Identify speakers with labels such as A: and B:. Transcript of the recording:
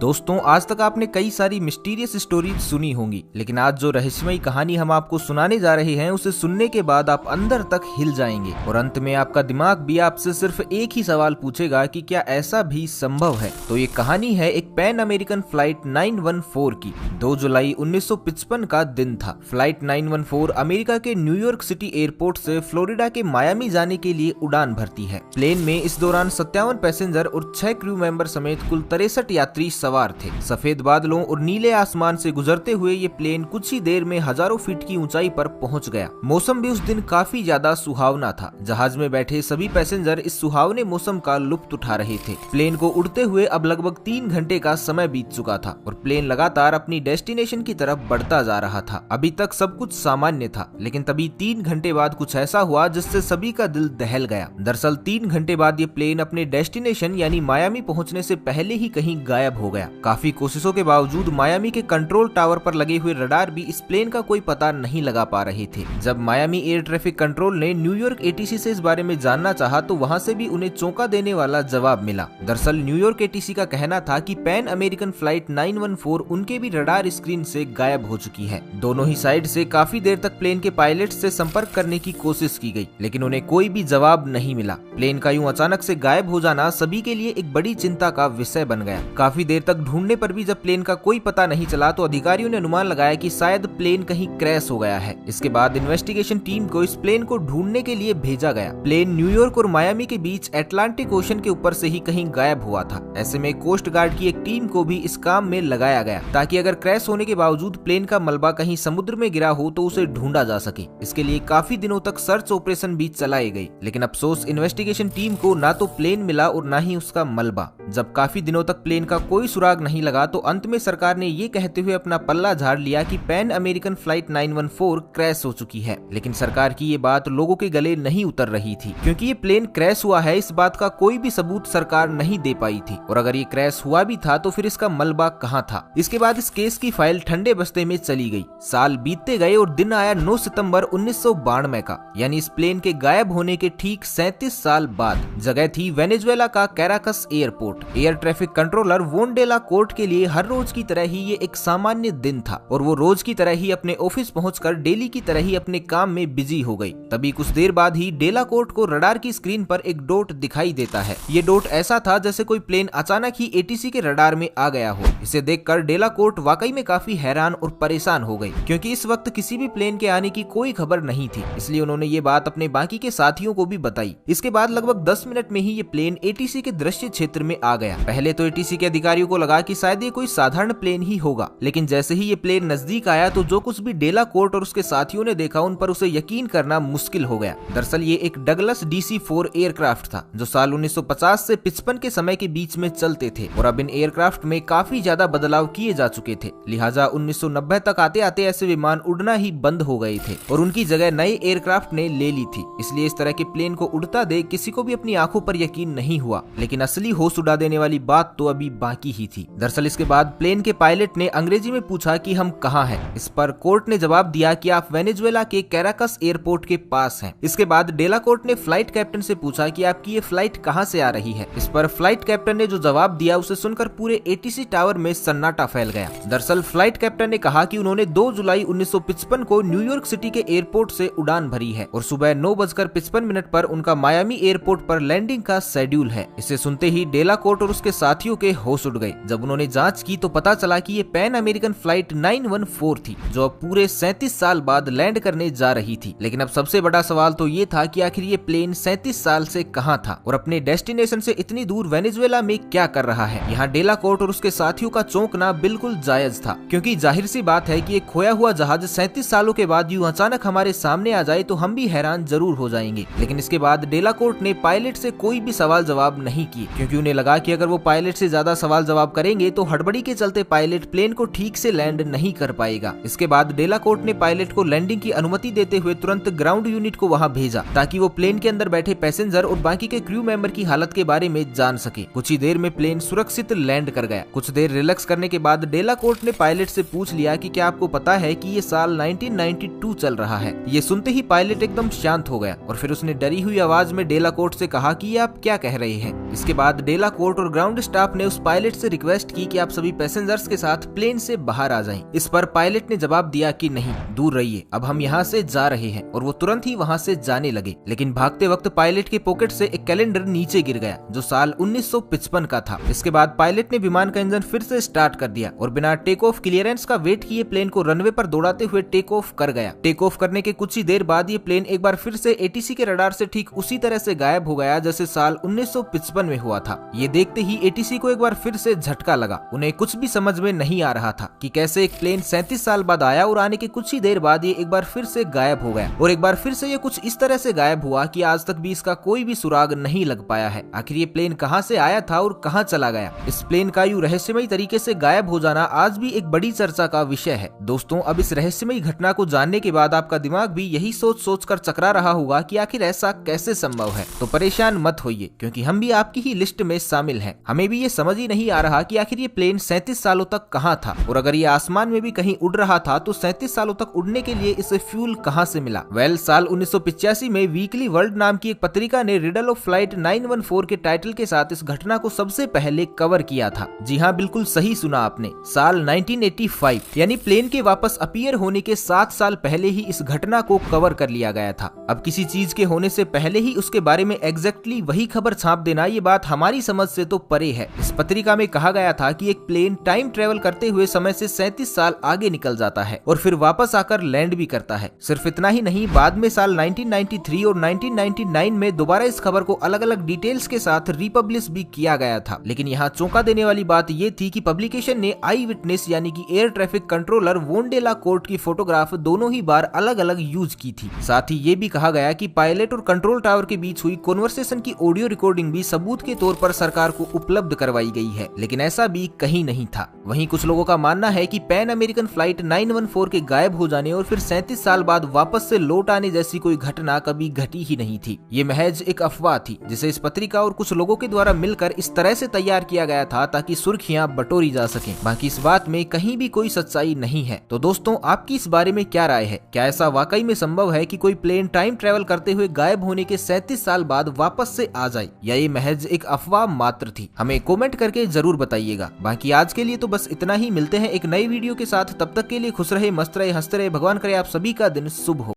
A: दोस्तों, आज तक आपने कई सारी मिस्टीरियस स्टोरीज सुनी होंगी, लेकिन आज जो रहस्यमयी कहानी हम आपको सुनाने जा रहे हैं उसे सुनने के बाद आप अंदर तक हिल जाएंगे और अंत में आपका दिमाग भी आपसे सिर्फ एक ही सवाल पूछेगा कि क्या ऐसा भी संभव है। तो ये कहानी है एक पैन अमेरिकन फ्लाइट 914 की। 2 जुलाई 1955 का दिन था। फ्लाइट 914 अमेरिका के न्यूयॉर्क सिटी एयरपोर्ट से फ्लोरिडा के मायामी जाने के लिए उड़ान भरती है। प्लेन में इस दौरान 57 पैसेंजर और 6 क्रू मेंबर समेत कुल 63 यात्री सवार थे। सफेद बादलों और नीले आसमान से गुजरते हुए ये प्लेन कुछ ही देर में हजारों फीट की ऊंचाई पर पहुंच गया। मौसम भी उस दिन काफी ज्यादा सुहावना था। जहाज में बैठे सभी पैसेंजर इस सुहावने मौसम का लुत्फ उठा रहे थे। प्लेन को उड़ते हुए अब लगभग 3 घंटे का समय बीत चुका था और प्लेन लगातार अपनी डेस्टिनेशन की तरफ बढ़ता जा रहा था। अभी तक सब कुछ सामान्य था, लेकिन तभी 3 घंटे बाद कुछ ऐसा हुआ जिससे सभी का दिल दहल गया। दरअसल 3 घंटे बाद ये प्लेन अपने डेस्टिनेशन यानी मायामी पहुंचने से पहले ही कहीं गायब हो गया। काफी कोशिशों के बावजूद मायामी के कंट्रोल टावर पर लगे हुए रडार भी इस प्लेन का कोई पता नहीं लगा पा रहे थे। जब मायामी एयर ट्रैफिक कंट्रोल ने न्यूयॉर्क एटीसी से इस बारे में जानना चाहा तो वहां से भी उन्हें चौंका देने वाला जवाब मिला। दरअसल न्यूयॉर्क एटीसी का कहना था कि पैन अमेरिकन फ्लाइट 914 उनके भी रडार स्क्रीन से गायब हो चुकी है। दोनों ही साइड से काफी देर तक प्लेन के पायलट से संपर्क करने की कोशिश की गई, लेकिन उन्हें कोई भी जवाब नहीं मिला। प्लेन का यूं अचानक से गायब हो जाना सभी के लिए एक बड़ी चिंता का विषय बन गया। काफी देर तक ढूंढने पर भी जब प्लेन का कोई पता नहीं चला तो अधिकारियों ने अनुमान लगाया कि शायद प्लेन कहीं क्रैश हो गया है। इसके बाद इन्वेस्टिगेशन टीम को इस प्लेन को ढूंढने के लिए भेजा गया। प्लेन न्यूयॉर्क और मायामी के बीच अटलांटिक ओशन के ऊपर से ही कहीं गायब हुआ था। ऐसे में कोस्ट गार्ड की एक टीम को भी इस काम में लगाया गया ताकि अगर क्रैश होने के बावजूद प्लेन का मलबा कहीं समुद्र में गिरा हो तो उसे ढूंढा जा सके। इसके लिए काफी दिनों तक सर्च ऑपरेशन भी चलाए गए, लेकिन अफसोस इन्वेस्टिगेशन टीम को ना तो प्लेन मिला और ना ही उसका मलबा। जब काफी दिनों तक प्लेन का कोई सुराग नहीं लगा तो अंत में सरकार ने ये कहते हुए अपना पल्ला झाड़ लिया कि पैन अमेरिकन फ्लाइट 914 क्रैश हो चुकी है। लेकिन सरकार की ये बात लोगों के गले नहीं उतर रही थी, क्योंकि ये प्लेन क्रैश हुआ है इस बात का कोई भी सबूत सरकार नहीं दे पाई थी। और अगर ये क्रैश हुआ भी था तो फिर इसका मलबा कहाँ था। इसके बाद इस केस की फाइल ठंडे बस्ते में चली गई। साल बीतते गए और दिन आया 9 सितंबर 1992 का, यानी इस प्लेन के गायब होने के ठीक 37 साल बाद। जगह थी वेनेजुएला का कैराकस एयरपोर्ट। एयर ट्रैफिक कंट्रोलर वोन डेला कोर्ट के लिए हर रोज की तरह ही ये एक सामान्य दिन था और वो रोज की तरह ही अपने ऑफिस पहुंचकर डेली की तरह ही अपने काम में बिजी हो गई। तभी कुछ देर बाद ही डेला कोर्ट को रडार की स्क्रीन पर एक डॉट दिखाई देता है। ये डॉट ऐसा था जैसे कोई प्लेन अचानक ही एटीसी के रडार में आ गया हो। इसे देखकर डेला कोर्ट वाकई में काफी हैरान और परेशान हो गई, क्योंकि इस वक्त किसी भी प्लेन के आने की कोई खबर नहीं थी। इसलिए उन्होंने ये बात अपने बाकी के साथियों को भी बताई। इसके बाद लगभग 10 मिनट में ही ये प्लेन एटीसी के दृश्य क्षेत्र में आ गया। पहले तो एटीसी के अधिकारियों को लगा कि शायद ये कोई साधारण प्लेन ही होगा, लेकिन जैसे ही ये प्लेन नजदीक आया तो जो कुछ भी डेला कोर्ट और उसके साथियों ने देखा उन पर उसे यकीन करना मुश्किल हो गया। दरअसल ये एक डगलस DC-4 एयरक्राफ्ट था जो साल 1950 से 55 के समय के बीच में चलते थे और अब इन एयरक्राफ्ट में काफी ज्यादा बदलाव किए जा चुके थे। लिहाजा 1990 तक आते आते ऐसे विमान उड़ना ही बंद हो गए थे और उनकी जगह नए एयरक्राफ्ट ने ले ली थी। इसलिए इस तरह के प्लेन को उड़ता देख किसी को भी अपनी आंखों पर यकीन नहीं हुआ, लेकिन असली होश उड़ा देने वाली बात तो अभी बाकी ही थी। दरअसल इसके बाद प्लेन के पायलट ने अंग्रेजी में पूछा कि हम कहाँ हैं। इस पर कोर्ट ने जवाब दिया कि आप वेनेजुएला के कैराकस एयरपोर्ट के पास हैं। इसके बाद डेला कोर्ट ने फ्लाइट कैप्टन से पूछा कि आपकी ये फ्लाइट कहाँ से आ रही है। इस पर फ्लाइट कैप्टन ने जो जवाब दिया उसे सुनकर पूरे एटीसी टावर में सन्नाटा फैल गया। दरअसल फ्लाइट कैप्टन ने कहा कि उन्होंने 2 जुलाई 1955 को न्यूयॉर्क सिटी के एयरपोर्ट से उड़ान भरी है और सुबह 9:55 पर उनका मायामी एयरपोर्ट पर लैंडिंग का शेड्यूल है। इसे सुनते ही डेला कोर्ट और उसके साथियों के होश उड़ गए। जब उन्होंने जांच की तो पता चला कि ये पैन अमेरिकन फ्लाइट 914 थी जो अब पूरे 37 साल बाद लैंड करने जा रही थी। लेकिन अब सबसे बड़ा सवाल तो ये था कि आखिर ये प्लेन 37 साल से कहाँ था और अपने डेस्टिनेशन से इतनी दूर वेनेजुएला में क्या कर रहा है। यहाँ डेला कोर्ट और उसके साथियों का चौंकना बिल्कुल जायज था, क्योंकि जाहिर सी बात है कि एक खोया हुआ जहाज 37 सालों के बाद यूं अचानक हमारे सामने आ जाए तो हम भी हैरान जरूर हो जाएंगे। लेकिन इसके बाद डेला कोर्ट ने पायलट से कोई भी सवाल जवाब नहीं किए, क्योंकि उन्हें लगा कि अगर वो पायलट से ज्यादा सवाल जवाब करेंगे तो हड़बड़ी के चलते पायलट प्लेन को ठीक से लैंड नहीं कर पाएगा। इसके बाद डेला कोर्ट ने पायलट को लैंडिंग की अनुमति देते हुए तुरंत ग्राउंड यूनिट को वहां भेजा ताकि वो प्लेन के अंदर बैठे पैसेंजर और बाकी के क्रू मेंबर की हालत के बारे में जान सके। कुछ ही देर में प्लेन सुरक्षित लैंड कर गया। कुछ देर रिलैक्स करने के बाद डेला कोर्ट ने पायलट से पूछ लिया कि क्या आपको पता है कि ये साल 1992 चल रहा है। ये सुनते ही पायलट एकदम शांत हो गया और फिर उसने डरी हुई आवाज में डेला कोर्ट से कहा कि ये आप क्या कह रहे हैं। इसके बाद डेला कोर्ट और ग्राउंड स्टाफ ने उस पायलट से रिक्वेस्ट की कि आप सभी पैसेंजर्स के साथ प्लेन से बाहर आ जाएं। इस पर पायलट ने जवाब दिया कि नहीं, दूर रहिए, अब हम यहाँ से जा रहे हैं, और वो तुरंत ही वहाँ से जाने लगे। लेकिन भागते वक्त पायलट के पॉकेट से एक कैलेंडर नीचे गिर गया जो साल 1955 का था। इसके बाद पायलट ने विमान का इंजन फिर से स्टार्ट कर दिया और बिना टेक ऑफ क्लियरेंस का वेट किए प्लेन को रनवे पर दौड़ाते हुए टेक ऑफ कर गया। टेक ऑफ करने के कुछ ही देर बाद ये प्लेन एक बार फिर से एटीसी के रडार से ठीक उसी तरह से गायब हो गया जैसे साल 1955 में हुआ था। ये देखते ही एटीसी को एक बार फिर से झटका लगा। उन्हें कुछ भी समझ में नहीं आ रहा था कि कैसे एक प्लेन 37 साल बाद आया और आने के कुछ ही देर बाद ये एक बार फिर से गायब हो गया, और एक बार फिर से ये कुछ इस तरह से गायब हुआ कि आज तक भी इसका कोई भी सुराग नहीं लग पाया है। आखिर ये प्लेन कहां से आया था और कहां चला गया? इस प्लेन का यूं रहस्यमयी तरीके से गायब हो जाना आज भी एक बड़ी चर्चा का विषय है। दोस्तों, अब इस रहस्यमयी घटना को जानने के बाद आपका दिमाग भी यही सोच सोच कर चकरा रहा होगा कि आखिर ऐसा कैसे संभव है। तो परेशान मत होइए, क्योंकि हम भी आपकी ही लिस्ट में शामिल हैं। हमें भी ये समझ ही नहीं आ रहा कि आखिर ये प्लेन 37 सालों तक कहां था, और अगर ये आसमान में भी कहीं उड़ रहा था तो 37 सालों तक उड़ने के लिए इसे फ्यूल कहां से मिला? साल 1985 में वीकली वर्ल्ड नाम की एक पत्रिका ने रिडल ऑफ फ्लाइट 914 के टाइटल के साथ इस घटना को सबसे पहले कवर किया था। जी हाँ, बिल्कुल सही सुना आपने। साल 1985 यानी प्लेन के वापस अपीयर होने के 7 साल पहले ही इस घटना को कवर कर लिया गया था। अब किसी चीज के होने से पहले ही उसके बारे में एग्जैक्टली वही खबर छाप देना, ये बात हमारी समझ से तो परे है। इस पत्रिका में कहा गया था कि एक प्लेन टाइम ट्रेवल करते हुए समय से 37 साल आगे निकल जाता है और फिर वापस आकर लैंड भी करता है। सिर्फ इतना ही नहीं, बाद में साल 1993 और 1999 में दोबारा इस खबर को अलग अलग डिटेल्स के साथ रिपब्लिश भी किया गया था। लेकिन यहाँ चौंका देने वाली बात ये थी कि पब्लिकेशन ने आई विटनेस यानी कि एयर ट्रैफिक कंट्रोलर वोंडेला कोर्ट की फोटोग्राफ दोनों ही बार अलग अलग यूज की थी। साथ ही ये भी कहा गया कि पायलट और कंट्रोल टावर के बीच हुई कॉन्वर्सेशन की ऑडियो रिकॉर्डिंग भी सबूत के तौर पर सरकार को उपलब्ध करवाई गई है। लेकिन ऐसा भी कहीं नहीं था। वहीं कुछ लोगों का मानना है कि पैन अमेरिकन फ्लाइट 914 के गायब हो जाने और फिर 37 साल बाद वापस से लौट आने जैसी कोई घटना कभी घटी ही नहीं थी। ये महज एक अफवाह थी जिसे इस पत्रिका और कुछ लोगों के द्वारा मिलकर इस तरह से तैयार किया गया था ताकि सुर्खियां बटोरी जा सकें। बाकी इस बात में कहीं भी कोई सच्चाई नहीं है। तो दोस्तों, आपकी इस बारे में क्या राय है? क्या ऐसा वाकई में संभव है कि कोई प्लेन टाइम ट्रेवल करते हुए गायब होने के 37 साल बाद वापस से आ जाए, या ये महज एक अफवाह मात्र थी? हमें कमेंट करके जरूर बताइएगा। बाकी आज के लिए तो बस इतना ही। मिलते हैं एक नई वीडियो के साथ। तब तक के लिए खुश रहे, मस्त रहे, हंसते रहे। भगवान करे आप सभी का दिन शुभ हो।